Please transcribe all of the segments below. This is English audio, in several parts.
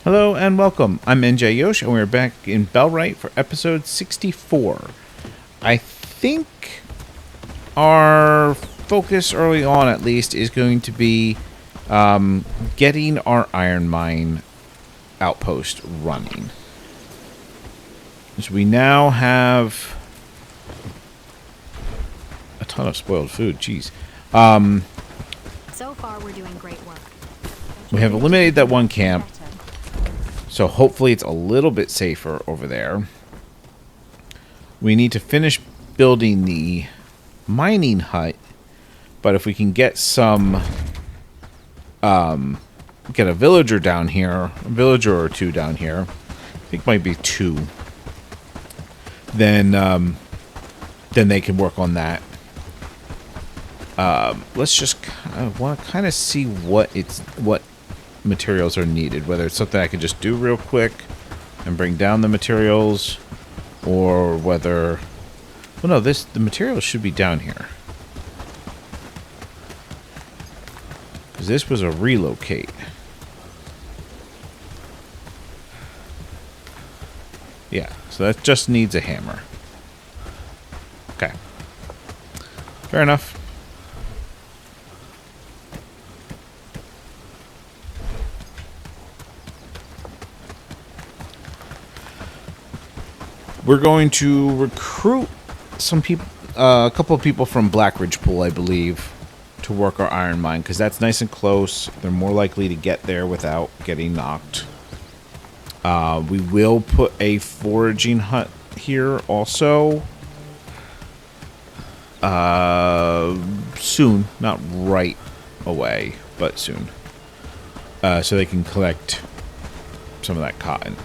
Hello and welcome. I'm NJ Yosh and we're back in Bellwright for episode 64. I think our focus early on at least is going to be getting our iron mine outpost running. So we now have a ton of spoiled food, jeez. So far we're doing great work. We have eliminated that one camp. So hopefully it's a little bit safer over there. We need to finish building the mining hut. But if we can get some... get a villager down here. A villager or two down here. I think might be two. Then they can work on that. Let's just... I want to kind of see what materials are needed, whether it's something I can just do real quick and bring down the materials, or whether the materials should be down here, because this was a relocate. Yeah, so that just needs a hammer. Okay, fair enough. We're going to recruit some people, a couple of people from Blackridge Pool, I believe, to work our iron mine, because that's nice and close. They're more likely to get there without getting knocked. We will put a foraging hut here also. Soon, not right away, but soon. So they can collect some of that cotton.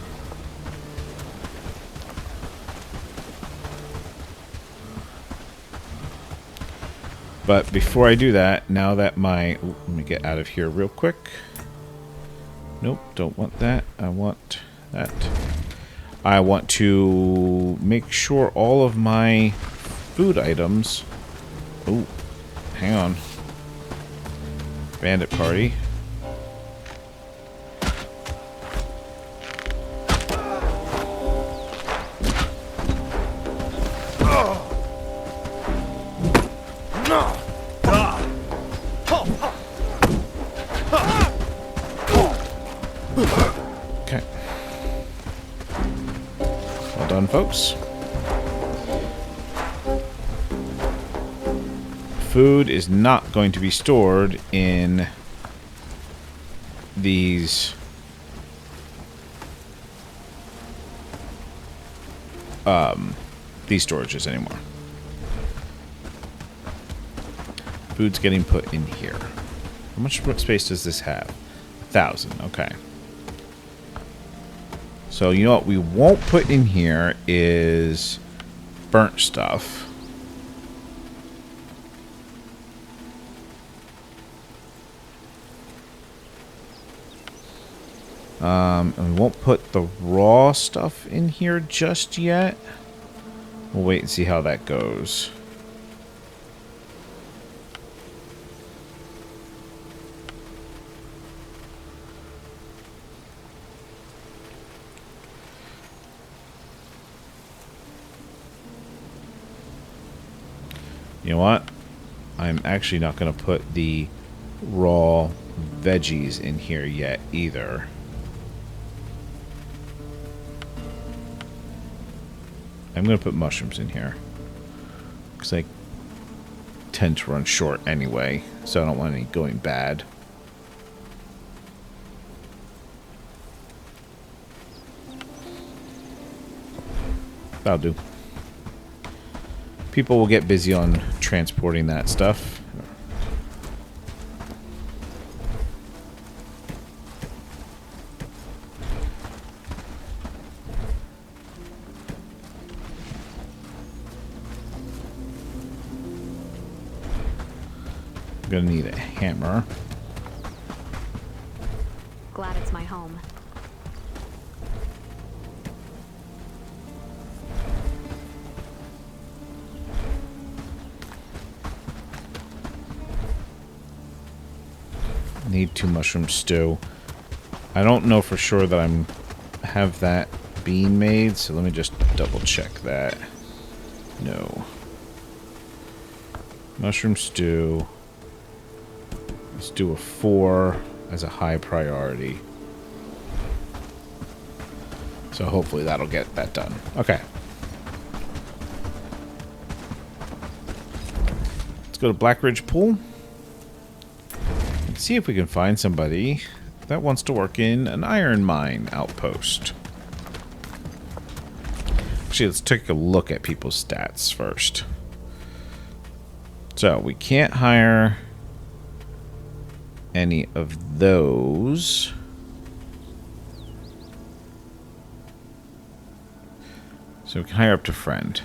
But before I do that, now that let me get out of here real quick. Nope, don't want that. I want that. I want to make sure all of my food items... Oh, hang on. Bandit party. Okay. Well done, folks. Food is not going to be stored in these storages anymore. Food's getting put in here. How much space does this have? 1,000. Okay. So, you know what we won't put in here is burnt stuff. And we won't put the raw stuff in here just yet. We'll wait and see how that goes. You know what? I'm actually not going to put the raw veggies in here yet either. I'm going to put mushrooms in here, because I tend to run short anyway, so I don't want any going bad. That'll do. People will get busy on transporting that stuff. I'm gonna need a hammer. Glad it's my home. Need 2 mushroom stew. I don't know for sure that I'm have that bean made, so let me just double check that. No. Mushroom stew. Let's do a 4 as a high priority. So hopefully that'll get that done. Okay. Let's go to Black Ridge Pool. Let's see if we can find somebody that wants to work in an iron mine outpost. Actually, let's take a look at people's stats first. So, we can't hire any of those. So we can hire up to friend.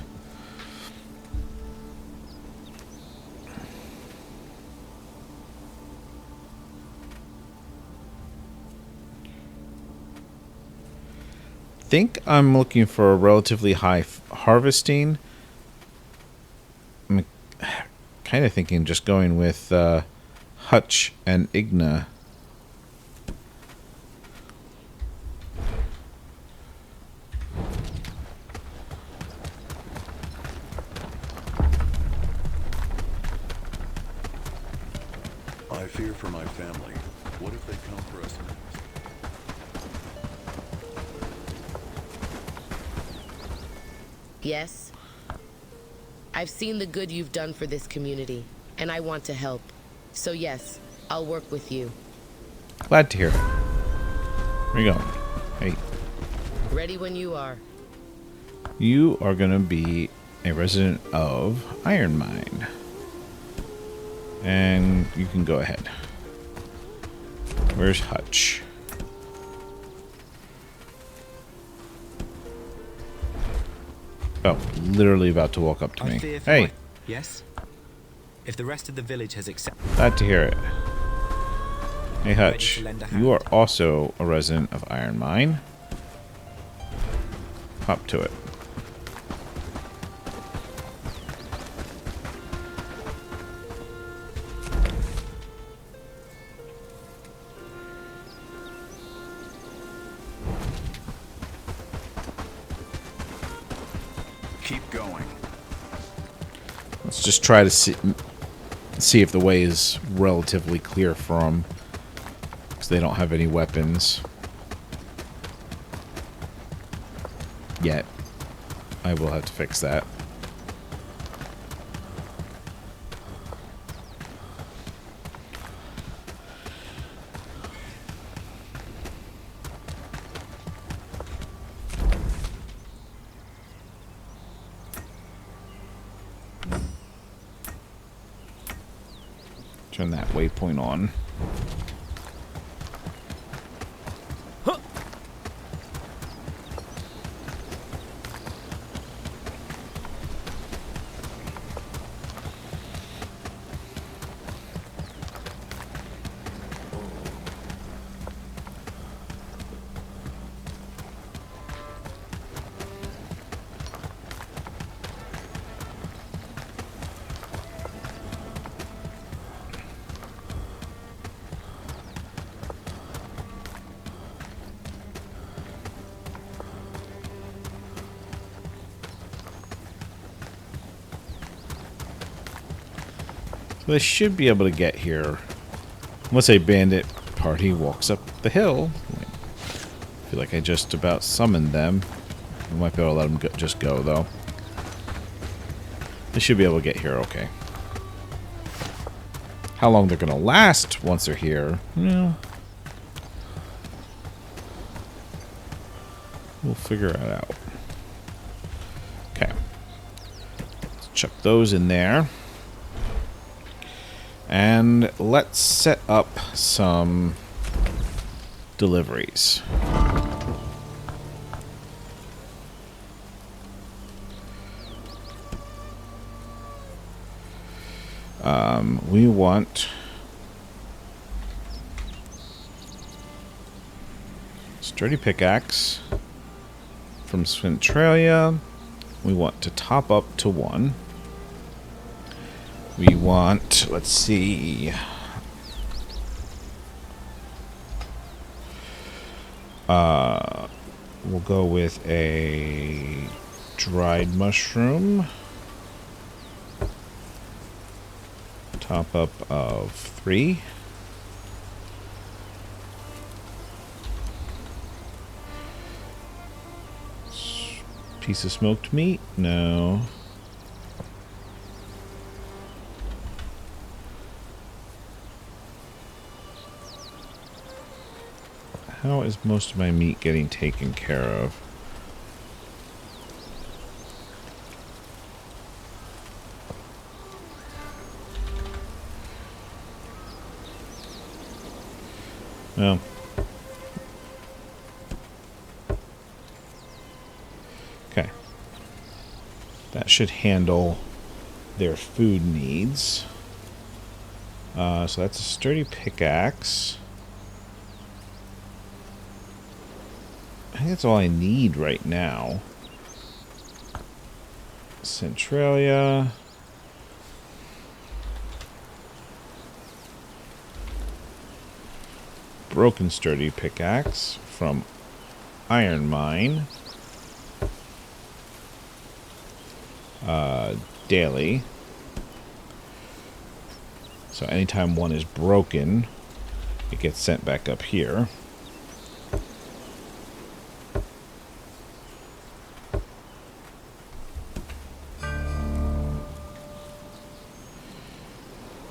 Think I'm looking for a relatively high harvesting. I'm kind of thinking just going with Hutch and Igna. I fear for my family. What if they come for us? Yes. I've seen the good you've done for this community, and I want to help. So yes, I'll work with you. Glad to hear it. Where you going? Hey. Ready when you are. You are going to be a resident of Iron Mine. And you can go ahead. Where's Hutch? Oh, literally about to walk up to me. Hey. Yes? If the rest of the village has accepted... Glad to hear it. Hey, Hutch. You are also a resident of Iron Mine. Hop to it. Keep going. Let's just try to see if the way is relatively clear for them, because they don't have any weapons yet. I will have to fix that. Turn that waypoint on. They should be able to get here. Unless a bandit party walks up the hill. I feel like I just about summoned them. We might be able to let them just go, though. They should be able to get here okay. How long they're going to last once they're here, we'll figure it out. Okay. Let's chuck those in there. And let's set up some deliveries. We want sturdy pickaxe from Centralia. We want to top up to 1. We want, let's see. We'll go with a dried mushroom. Top up of 3. Piece of smoked meat? No. How is most of my meat getting taken care of? Well. Okay. That should handle their food needs. So that's a sturdy pickaxe. I think that's all I need right now. Centralia. Broken sturdy pickaxe from Iron Mine. Daily. So anytime one is broken, it gets sent back up here.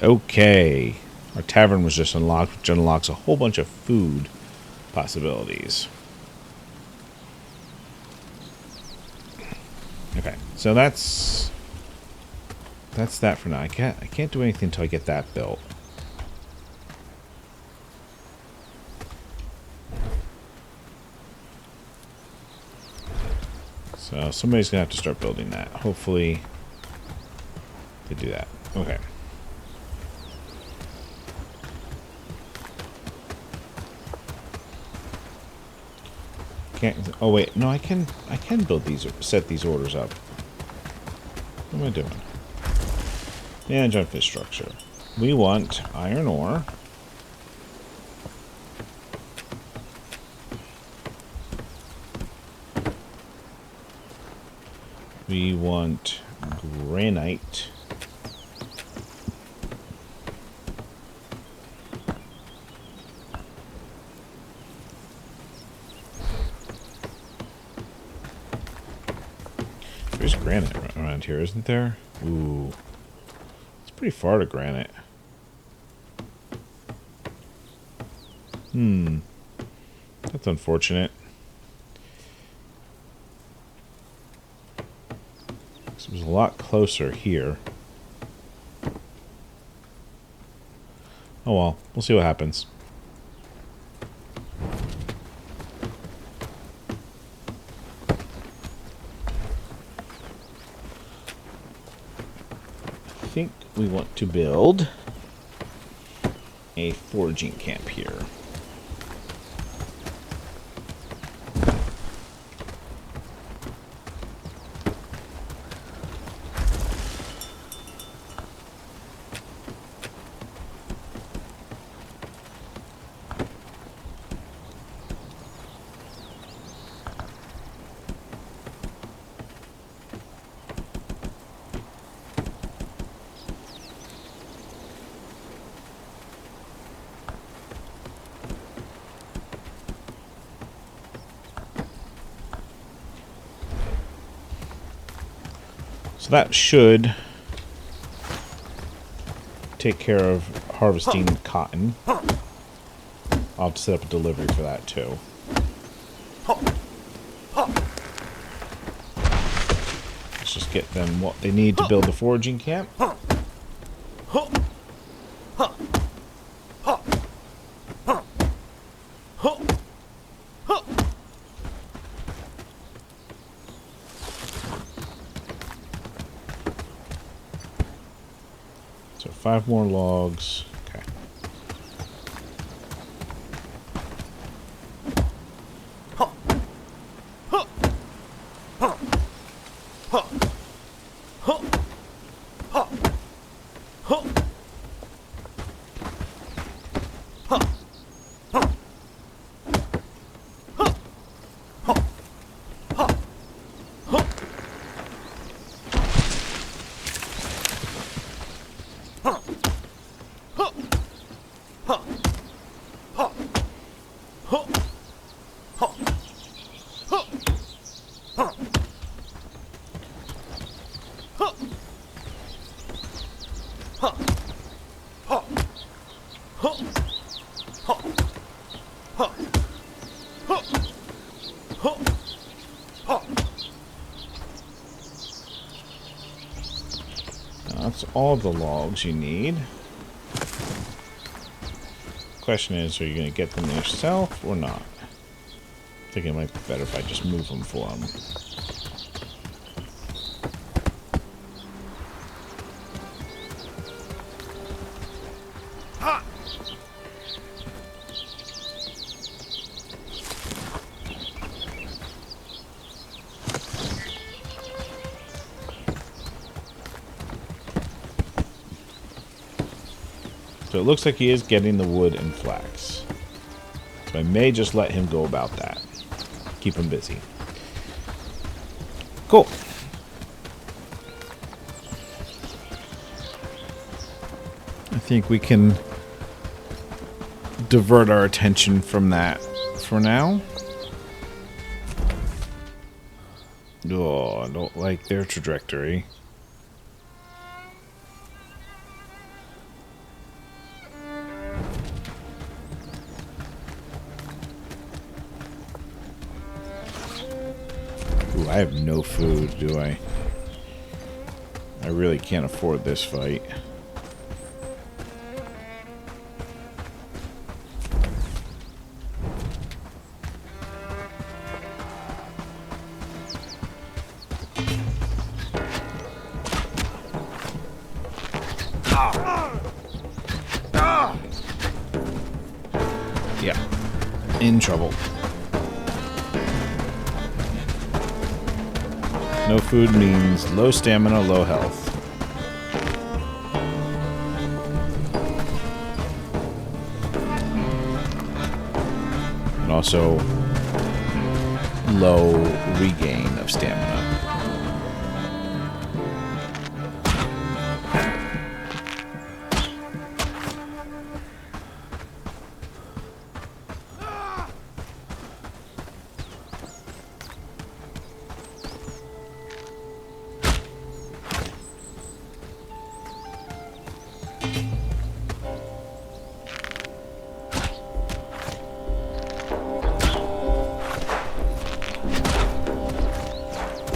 Okay. Our tavern was just unlocked, which unlocks a whole bunch of food possibilities. Okay, so that's that for now. I can't do anything until I get that built. So somebody's gonna have to start building that. Hopefully they do that. Okay. Can't. Oh wait, no, I can build these, set these orders up. What am I doing? Manage infrastructure. We want iron ore. We want granite. There's granite around here, isn't there? Ooh. It's pretty far to granite. That's unfortunate. It was a lot closer here. Oh well, we'll see what happens. I think we want to build a foraging camp here. So that should take care of harvesting cotton. I'll have to set up a delivery for that too. Let's just get them what they need to build the foraging camp. So 5 more logs. Okay. That's all the logs you need. Question is, are you going to get them yourself or not? I think it might be better if I just move them for them. So it looks like he is getting the wood and flax. So I may just let him go about that. Keep him busy. Cool. I think we can divert our attention from that for now. Oh, I don't like their trajectory. Ooh, I have no food, do I? I really can't afford this fight. Yeah, in trouble. No food means low stamina, low health. And also low regain of stamina.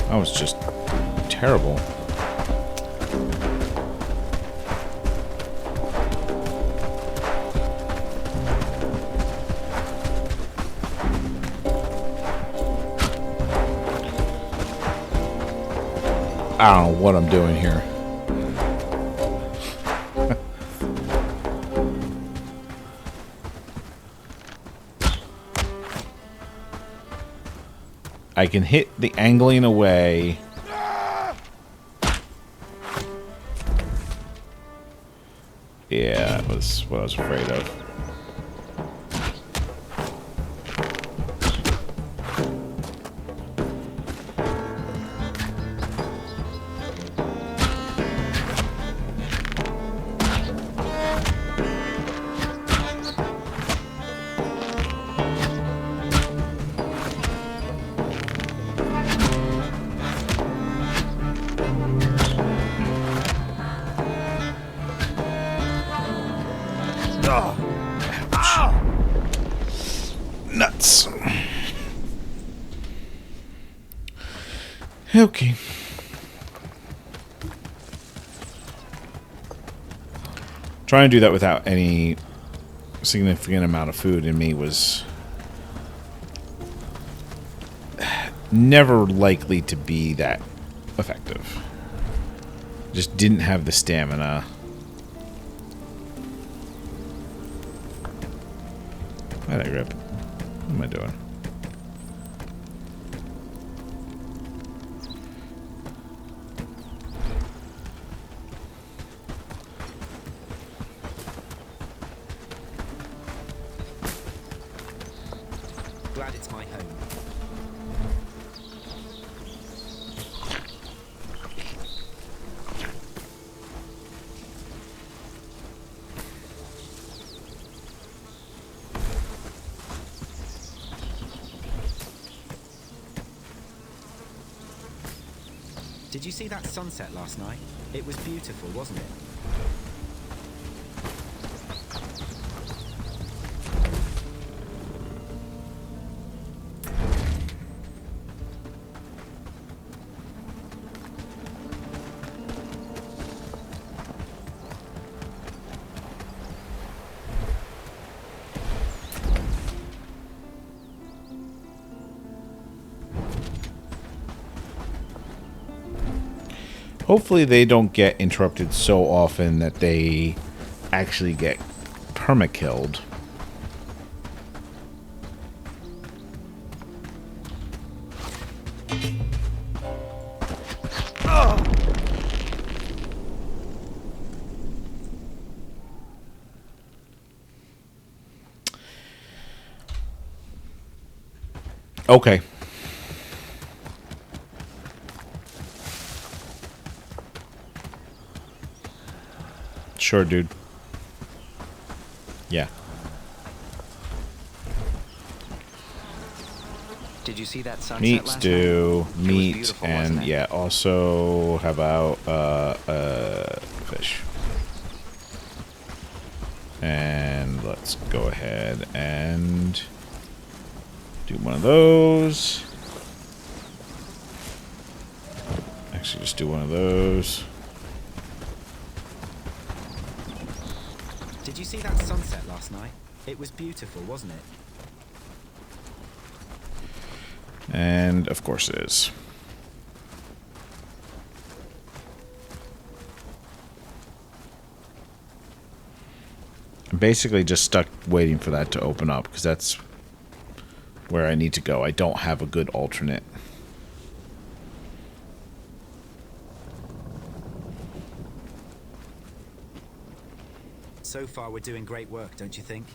That was just terrible. I don't know what I'm doing here. I can hit the angling away. Yeah, that was what I was afraid of. Nuts. Okay. Trying to do that without any significant amount of food in me was never likely to be that effective. Just didn't have the stamina. Why did I grab? What am I doing? Glad it's my home. Did you see that sunset last night? It was beautiful, wasn't it? Hopefully they don't get interrupted so often that they actually get perma-killed. Okay. Sure, dude. Yeah. Did you see that sunset Meat last stew, night? It was meat, beautiful, and wasn't it? yeah, also how about fish. And let's go ahead and do one of those. Actually, just do one of those. Did you see that sunset last night? It was beautiful, wasn't it? And of course it is. I'm basically just stuck waiting for that to open up because that's where I need to go. I don't have a good alternate. So far, we're doing great work, don't you think?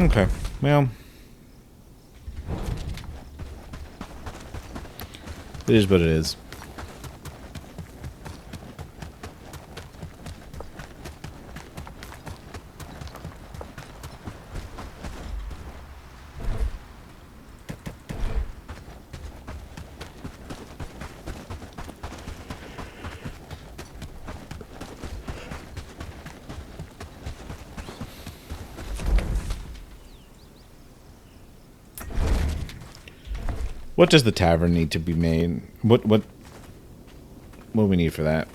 Okay, well, it is what it is. What does the tavern need to be made? What do we need for that?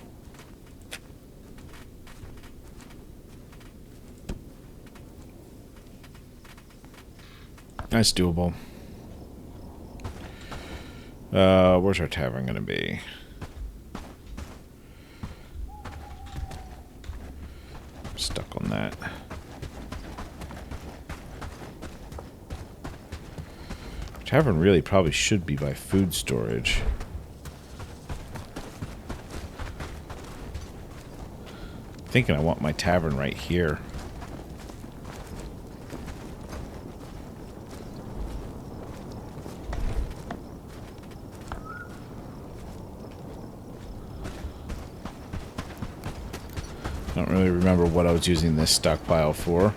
That's doable. Where's our tavern gonna be? Stuck on that. Tavern really probably should be by food storage. Thinking I want my tavern right here. I don't really remember what I was using this stockpile for.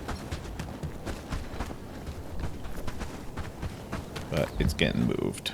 But it's getting moved.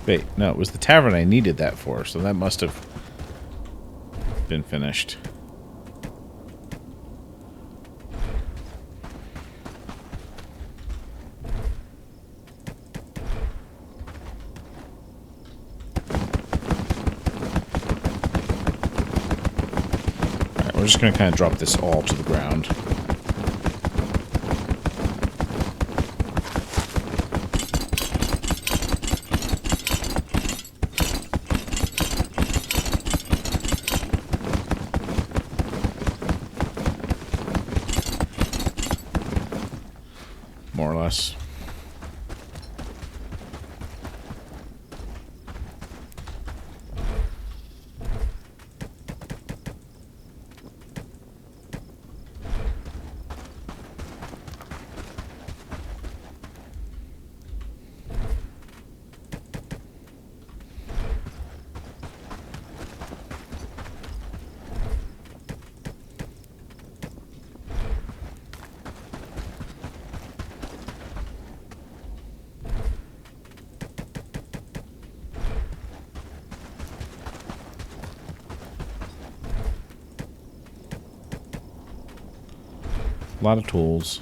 Wait, no, it was the tavern I needed that for, so that must have been finished. Alright, we're just going to kind of drop this all to the ground. More or less. A lot of tools.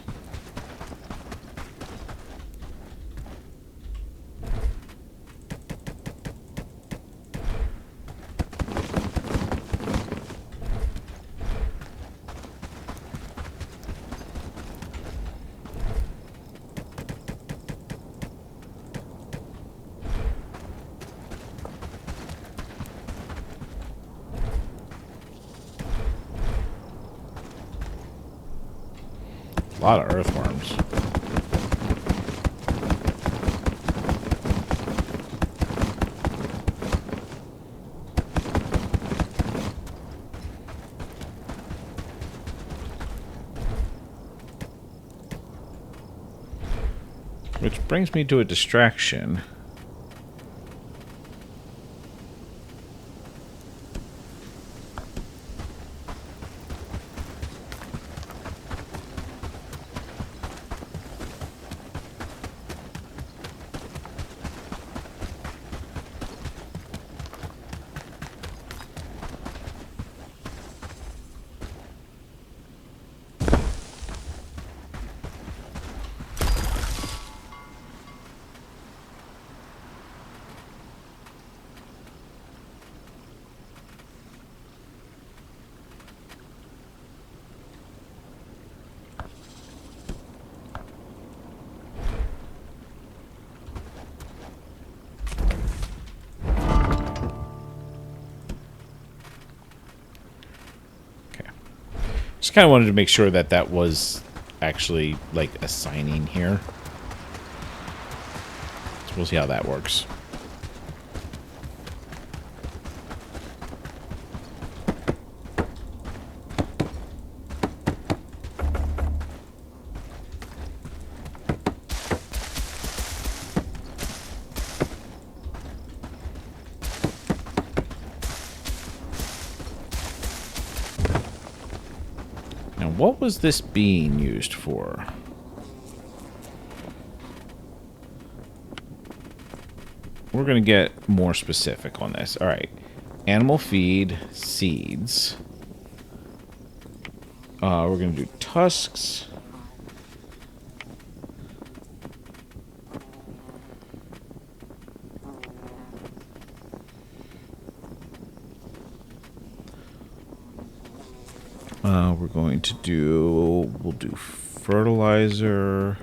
A lot of earthworms. Which brings me to a distraction. Just kind of wanted to make sure that that was actually, like, assigning here. So we'll see how that works. What was this being used for? We're going to get more specific on this. All right. Animal feed, seeds. We're going to do tusks. We're going to do, we'll do fertilizer.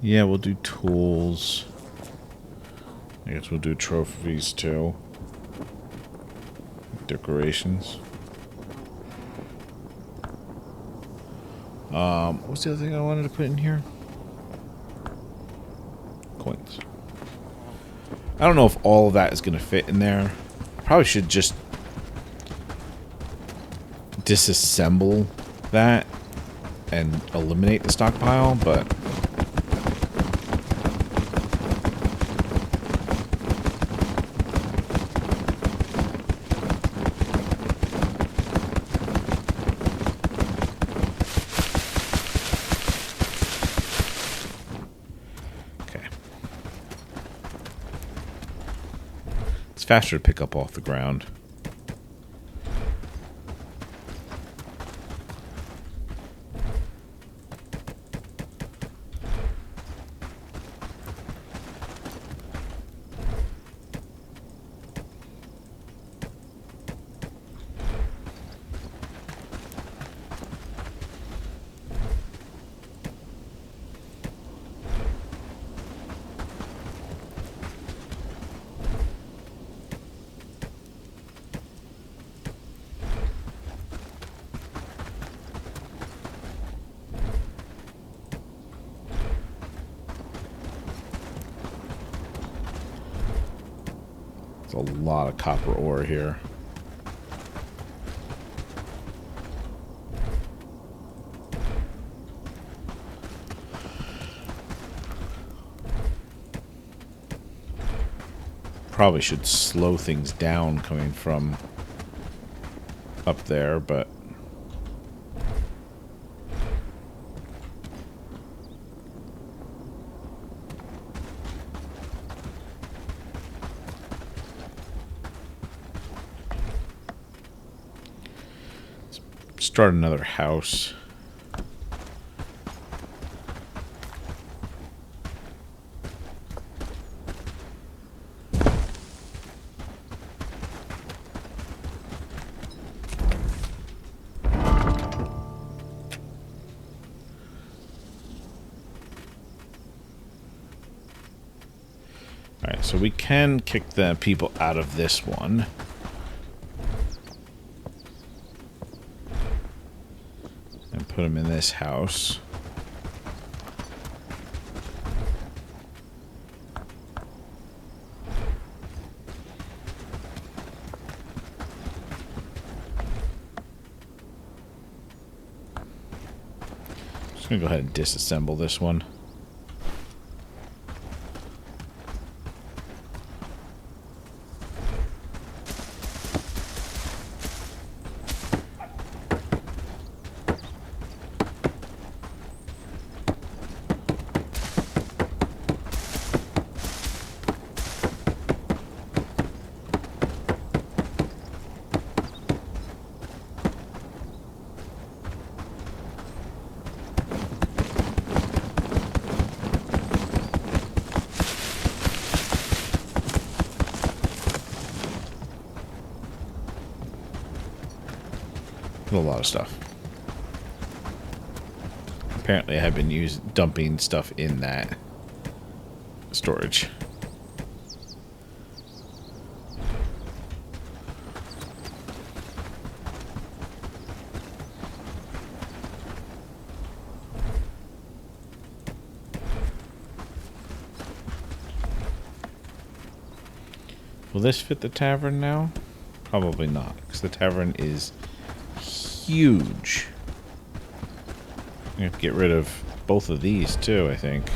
Yeah, we'll do tools. I guess we'll do trophies too. Decorations. What's the other thing I wanted to put in here? Coins. I don't know if all of that is going to fit in there. Probably should just disassemble that and eliminate the stockpile, but faster to pick up off the ground. A lot of copper ore here. Probably should slow things down coming from up there, but start another house. Alright, so we can kick the people out of this one. Put them in this house. Just gonna go ahead and disassemble this one. A lot of stuff. Apparently I have been dumping stuff in that storage. Will this fit the tavern now? Probably not, because the tavern is huge. I have to get rid of both of these too, I think.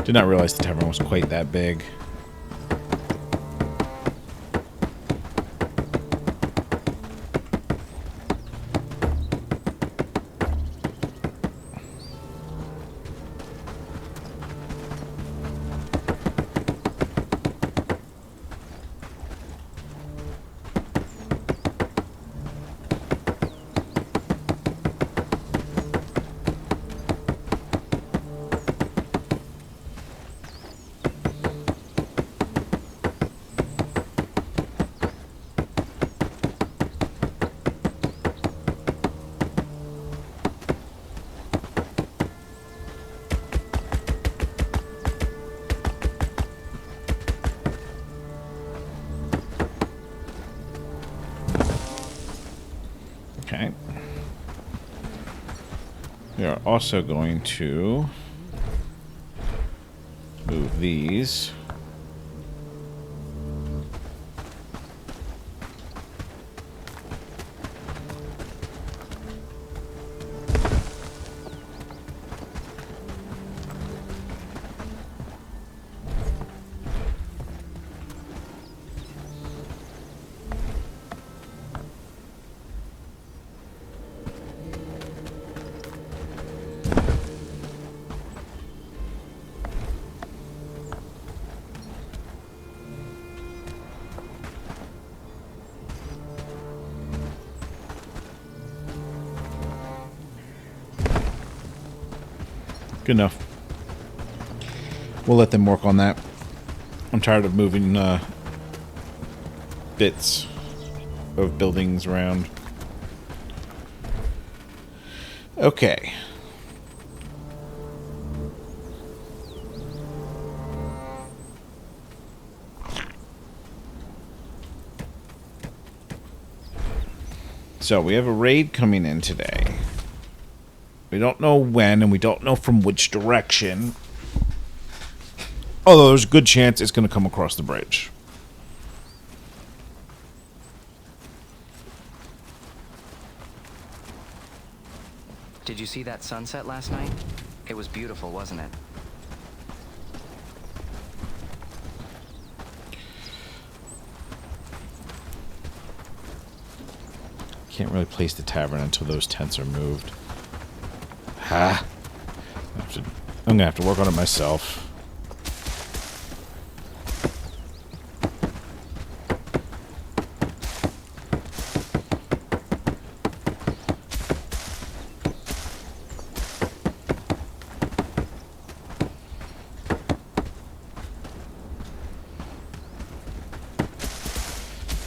Did not realize the tavern was quite that big. We are also going to move these. Good enough. We'll let them work on that. I'm tired of moving bits of buildings around. Okay. So we have a raid coming in today. We don't know when, and we don't know from which direction. Although there's a good chance it's going to come across the bridge. Did you see that sunset last night? It was beautiful, wasn't it? Can't really place the tavern until those tents are moved. Ha! I'm gonna have to work on it myself.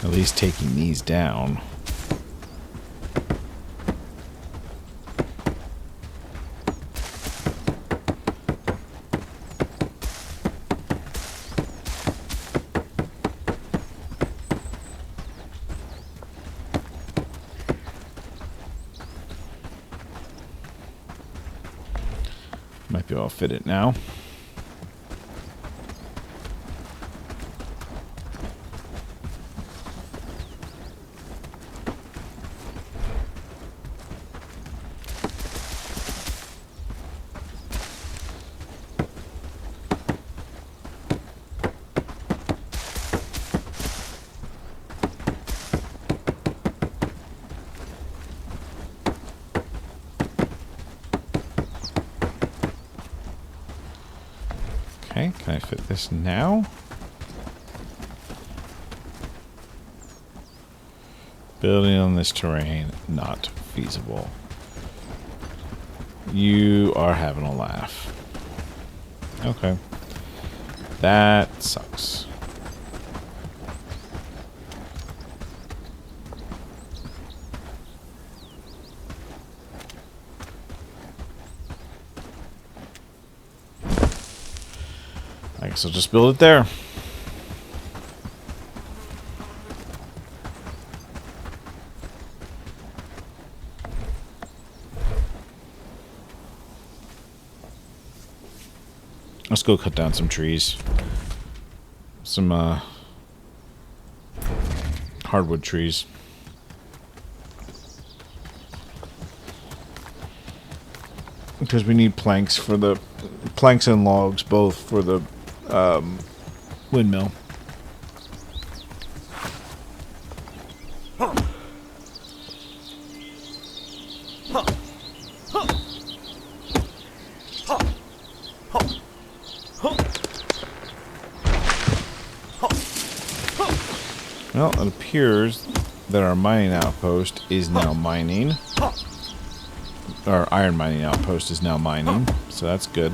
At least taking these down. Might be able to fit it now. Okay, can I fit this now? Building on this terrain, not feasible. You are having a laugh. Okay. That sucks. I guess I'll just build it there. Let's go cut down some trees. Some hardwood trees. Because we need planks for the planks and logs both for the windmill. Well, it appears that our mining outpost is now mining. Our iron mining outpost is now mining, so that's good.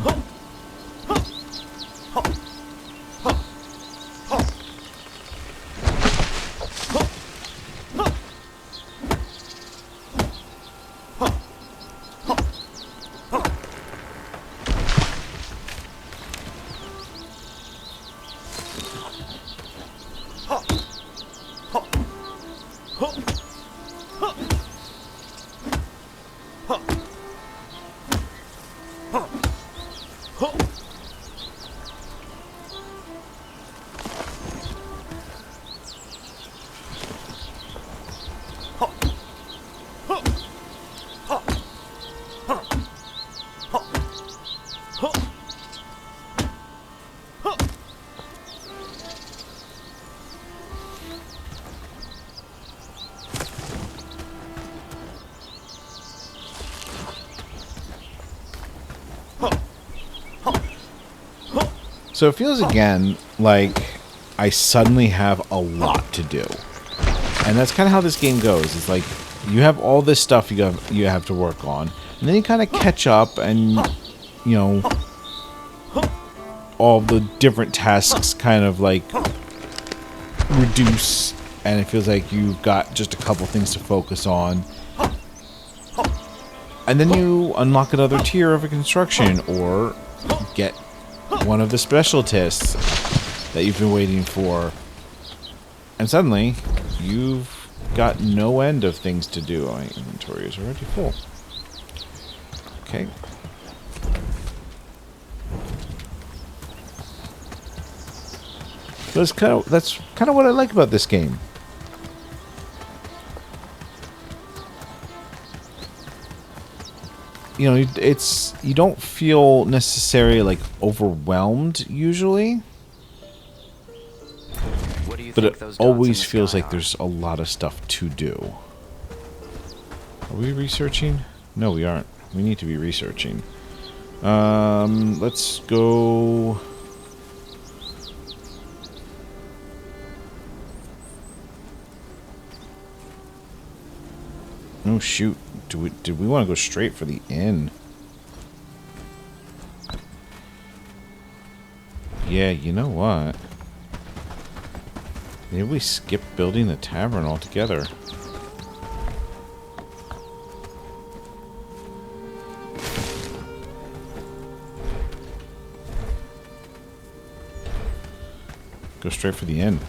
So it feels again like I suddenly have a lot to do. And that's kind of how this game goes. It's like you have all this stuff you have to work on, and then you kind of catch up and, you know, all the different tasks kind of like reduce, and it feels like you've got just a couple things to focus on. And then you unlock another tier of a construction or get one of the specialists that you've been waiting for. And suddenly, you've got no end of things to do. My inventory is already full. Okay. That's kind of what I like about this game. You know, you don't feel necessarily like overwhelmed usually, What do you but think it those dots in always the feels sky like are? there's a lot of stuff to do. Are we researching? No, we aren't. We need to be researching. Let's go. Oh shoot! Did we want to go straight for the inn? Yeah, you know what? Maybe we skip building the tavern altogether. Go straight for the inn.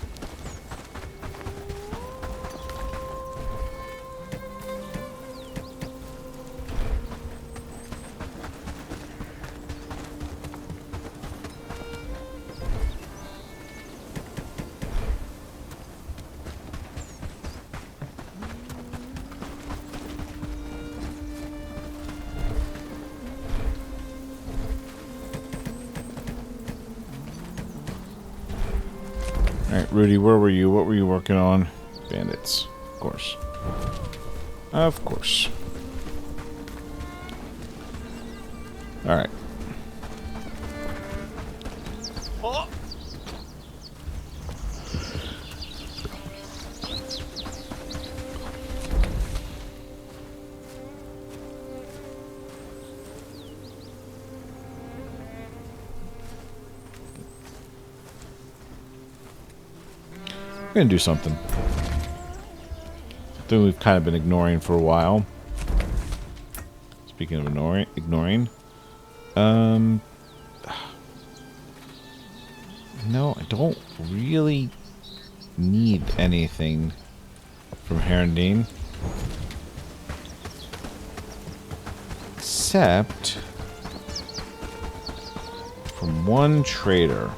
Alright, Rudy, where were you? What were you working on? Bandits. Of course. Of course. Alright. We're gonna do something. Something we've kind of been ignoring for a while. Speaking of ignoring. No, I don't really need anything from Herondine. Except from one trader.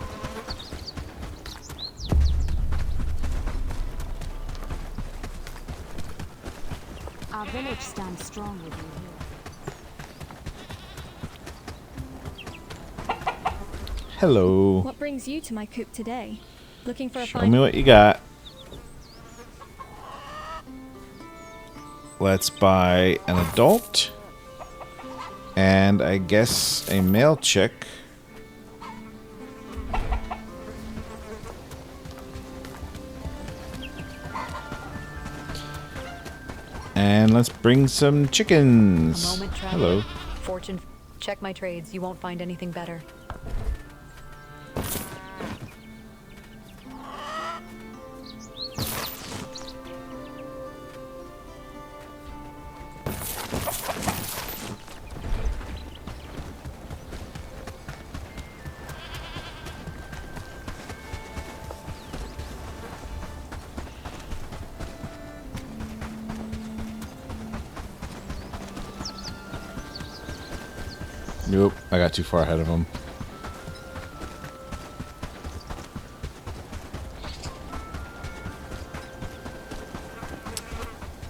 Our village stands strong with you here. Hello. What brings you to my coop today? Looking for a Show fine... me what you got. Let's buy an adult. And I guess a male chick. And let's bring some chickens. Moment, traveler. Hello. Fortune. Check my trades. You won't find anything better. Nope, I got too far ahead of him.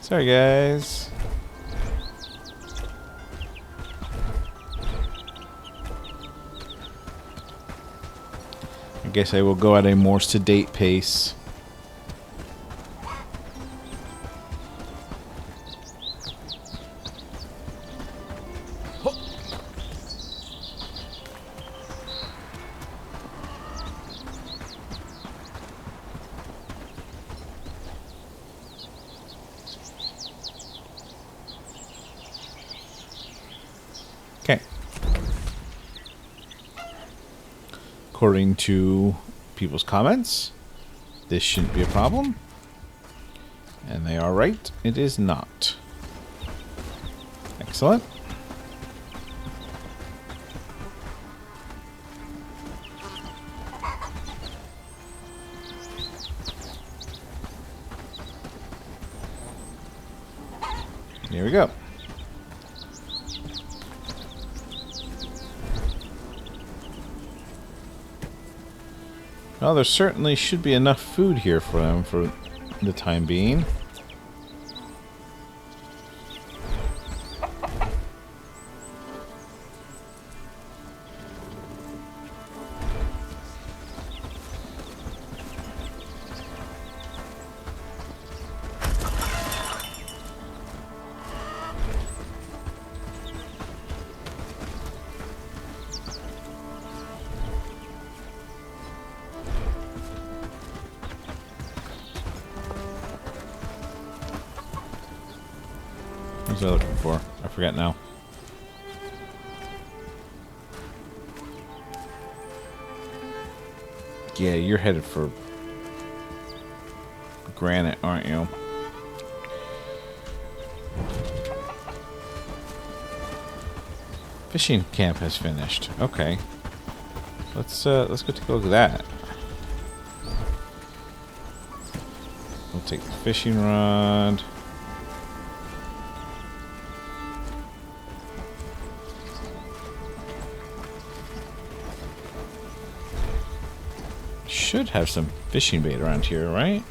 Sorry, guys. I guess I will go at a more sedate pace. Okay. According to people's comments, this shouldn't be a problem. And they are right. It is not. Excellent. Here we go. Well, there certainly should be enough food here for them for the time being. What was I looking for? I forget now. Yeah, you're headed for granite, aren't you? Fishing camp has finished. Okay. Let's go take a look at that. We'll take the fishing rod. Should have some fishing bait around here, right?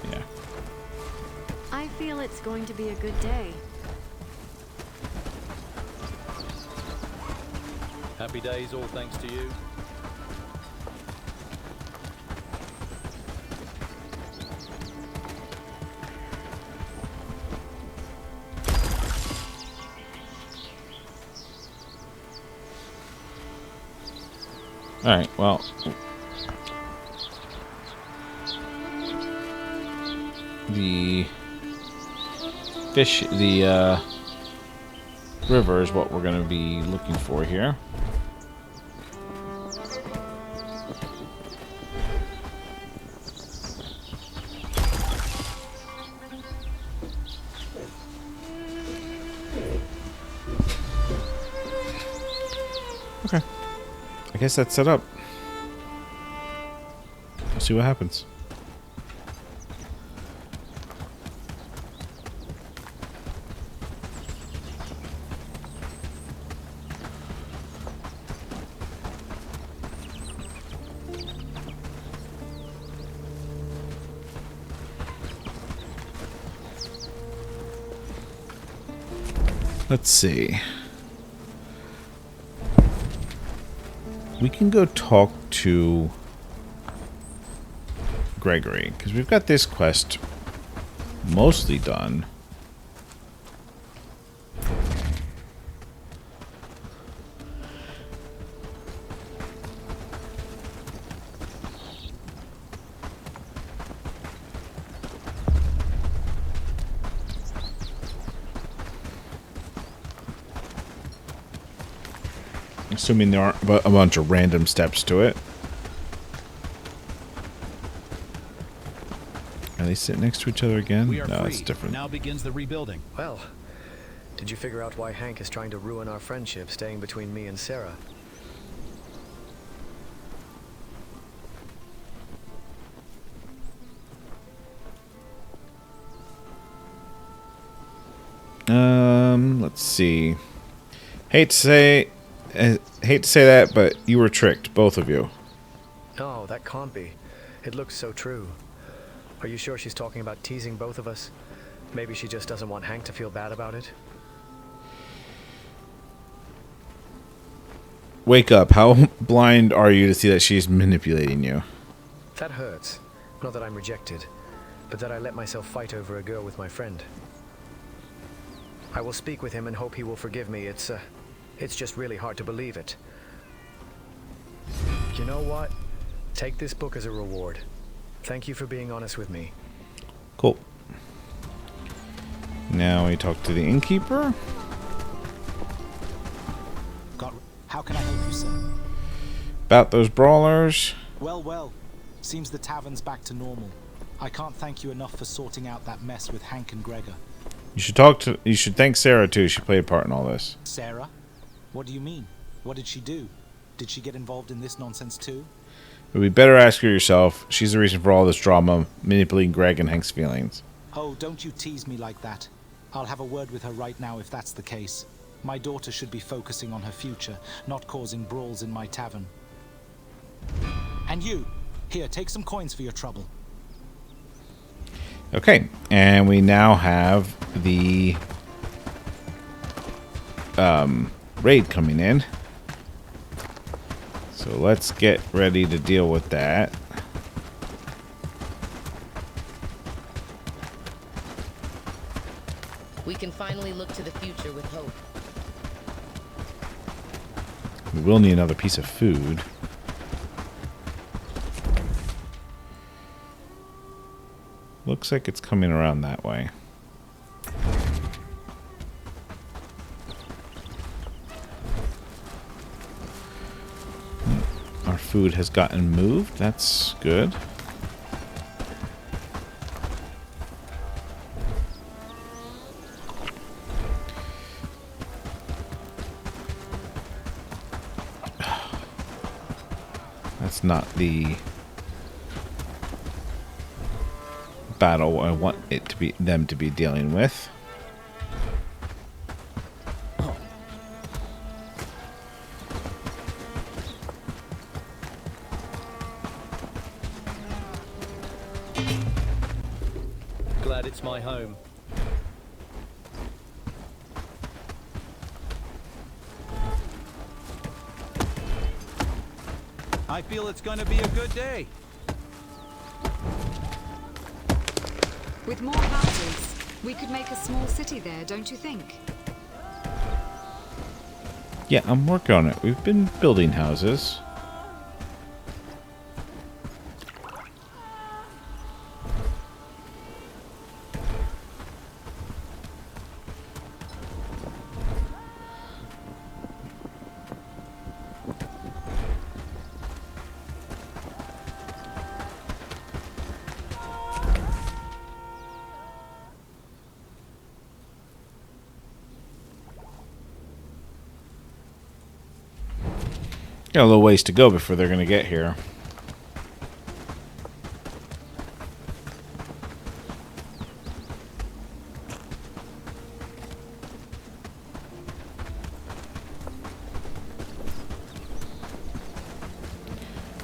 Yeah. I feel it's going to be a good day. Happy days, all thanks to you. Alright, well. The fish, the river is what we're going to be looking for here. Okay. I guess that's set up. We'll see what happens. Let's see. We can go talk to Gregory, because we've got this quest mostly done. Assuming there aren't a bunch of random steps to it. Are they sitting next to each other again? We are No, free. it's different. Now begins the rebuilding. Well, did you figure out why Hank is trying to ruin our friendship, staying between me and Serah? Let's see. Hate to say that, but you were tricked, both of you. No, that can't be. It looks so true. Are you sure she's talking about teasing both of us? Maybe she just doesn't want Hank to feel bad about it? Wake up. How blind are you to see that she's manipulating you? That hurts. Not that I'm rejected, but that I let myself fight over a girl with my friend. I will speak with him and hope he will forgive me. It's just really hard to believe it. You know what? Take this book as a reward. Thank you for being honest with me. Cool. Now we talk to the innkeeper. How can I help you, sir? About those brawlers. Well. Seems the tavern's back to normal. I can't thank you enough for sorting out that mess with Hank and Gregor. You should thank Serah too. She played a part in all this. Serah? What do you mean? What did she do? Did she get involved in this nonsense too? It would be better ask her yourself. She's the reason for all this drama, manipulating Greg and Hank's feelings. Oh, don't you tease me like that. I'll have a word with her right now if that's the case. My daughter should be focusing on her future, not causing brawls in my tavern. And you, here, take some coins for your trouble. Okay, and we now have the raid coming in. So let's get ready to deal with that. We can finally look to the future with hope. We will need another piece of food. Looks like it's coming around that way. Our food has gotten moved. That's good. That's not the battle I want it to be them to be dealing with. Glad it's my home. I feel it's going to be a good day. With more houses, we could make a small city there, don't you think? Yeah, I'm working on it. We've been building houses. Got a little ways to go before they're going to get here.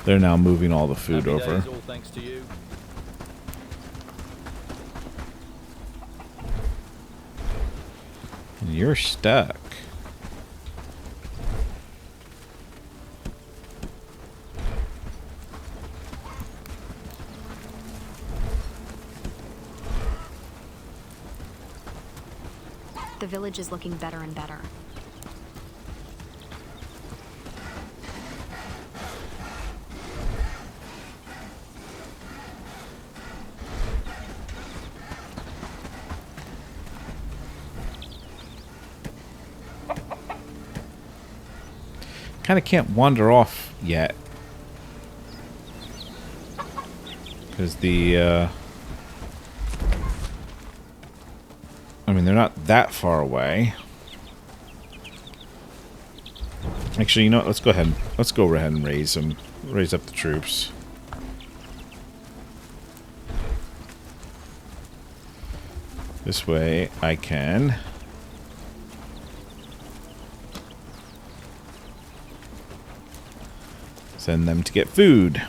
They're now moving all the food over. All thanks to you. You're stuck. The village is looking better and better. Kind of can't wander off yet. Because the, I mean, they're not that far away. Actually, you know what? Let's go ahead. Let's go ahead and raise them. Raise up the troops. This way I can Send them to get food.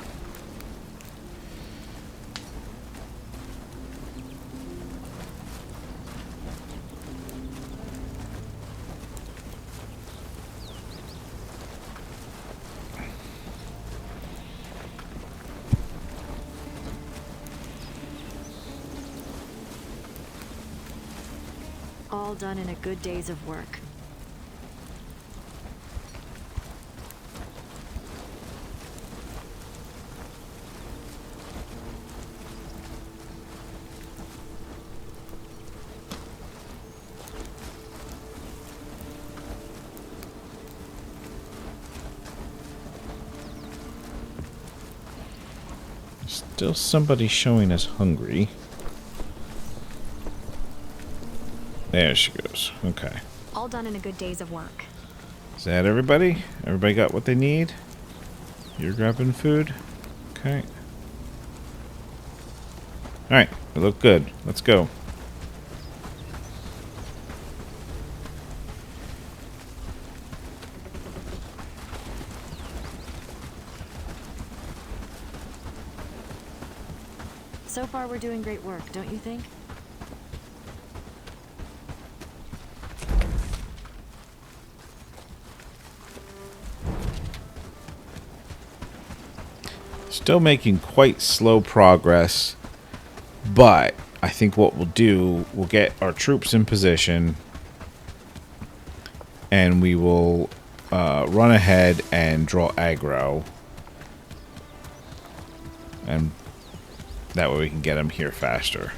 All done in a good day's of work. Still somebody showing us hungry. There she goes. Okay. All done in a good day's of work. Is that everybody? Everybody got what they need? You're grabbing food? Okay. Alright, we look good. Let's go. So far, we're doing great work, don't you think? Still making quite slow progress, but I think what we'll do, we'll get our troops in position, and we will run ahead and draw aggro, and that way we can get them here faster.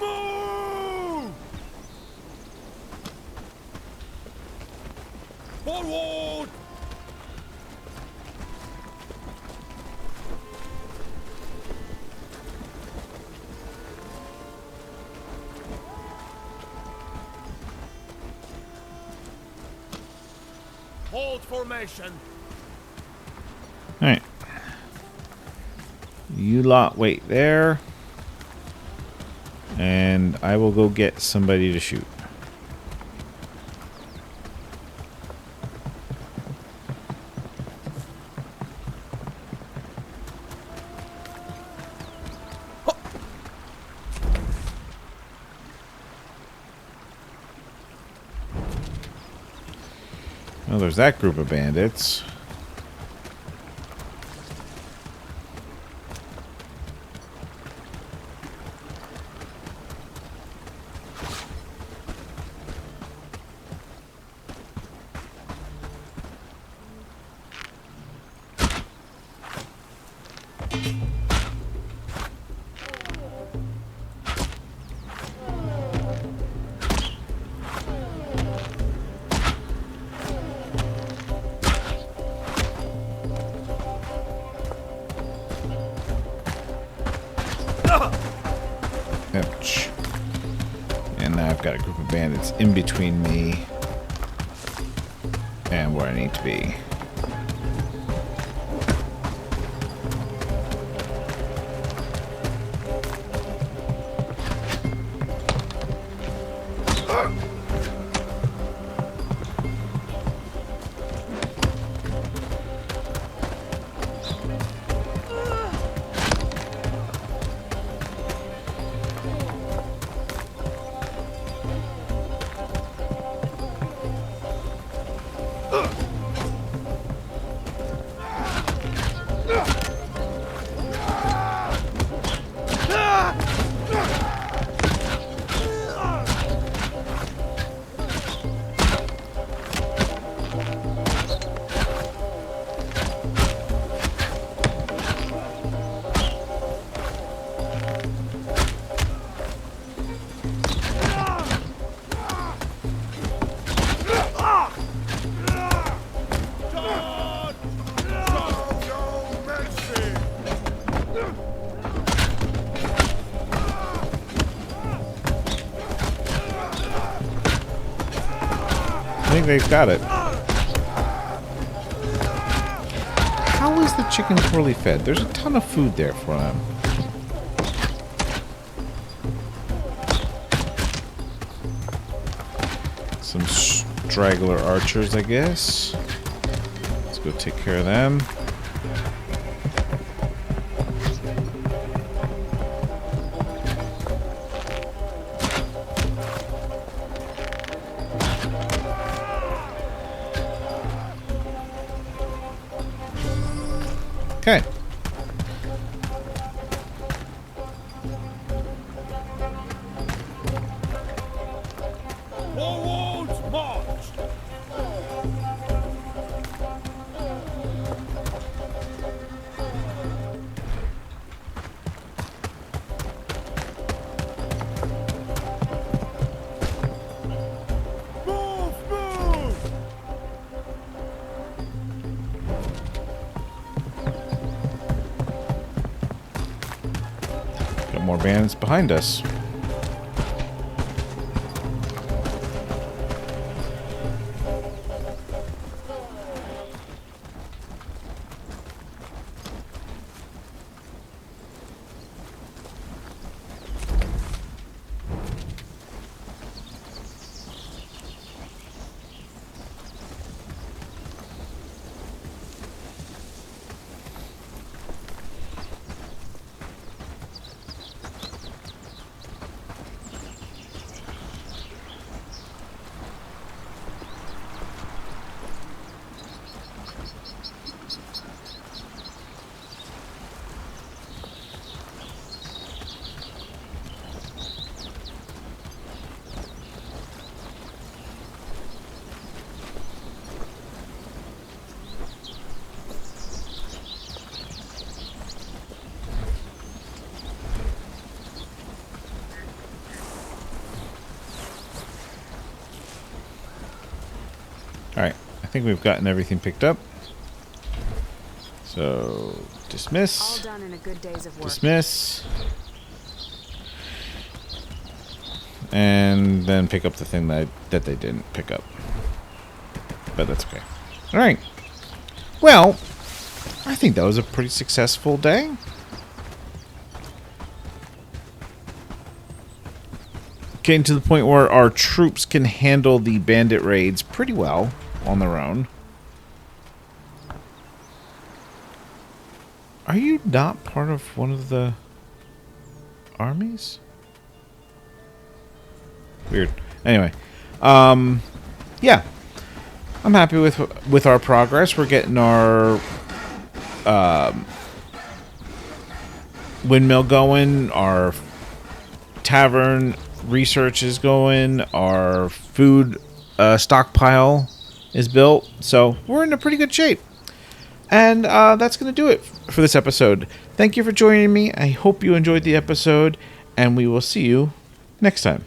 Move! Forward! Hold formation. Alright. You lot wait there. And I will go get somebody to shoot. Well, there's that group of bandits. Ouch. And now I've got a group of bandits in between me and where I need to be. I think they've got it. How is the chicken poorly fed? There's a ton of food there for them. Some straggler archers, I guess. Let's go take care of them. Okay. Forwards, march! Move, move! Got more bandits behind us. Alright, I think we've gotten everything picked up. So, dismiss. All done in a good day's of work. Dismiss. And then pick up the thing that they didn't pick up. But that's okay. Alright. Well, I think that was a pretty successful day. Getting to the point where our troops can handle the bandit raids pretty well on their own. Are you not part of one of the armies? Weird. Anyway, yeah, I'm happy with our progress. We're getting our windmill going. Our tavern research is going. Our food stockpile is built. So we're in a pretty good shape. And that's going to do it for this episode. Thank you for joining me. I hope you enjoyed the episode, and we will see you next time.